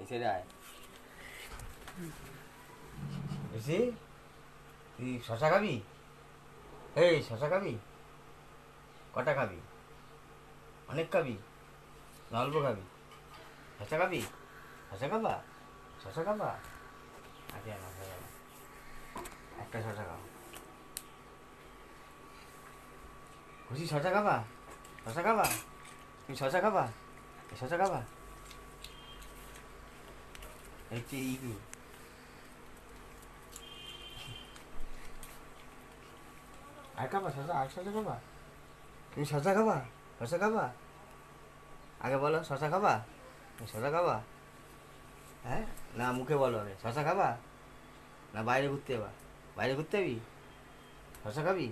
এসে আয় এসে তুই শশা খাবি? এই শশা খাবি? কটা খাবি? অনেক খাবি না অল্প খাবি? শশা খাবি? শশা খাবা? শশা খাবা? আগে না একটা শশা খাও। খুশি শশা খাবা? শশা খাবা? তুমি শশা খাবা? শশা খাবা? হচ্ছে ইগু আর খাবা শশা? আর শশা খাবা? তুমি শশা খাবা? শশা খাবা? আগে বলো শশা খাবা? শশা খাবা? হ্যাঁ না মুখে বলো আগে শশা খাবা? না বাইরে ঘুরতে যাবা? বাইরে ঘুরতে যাবি? শশা খাবি?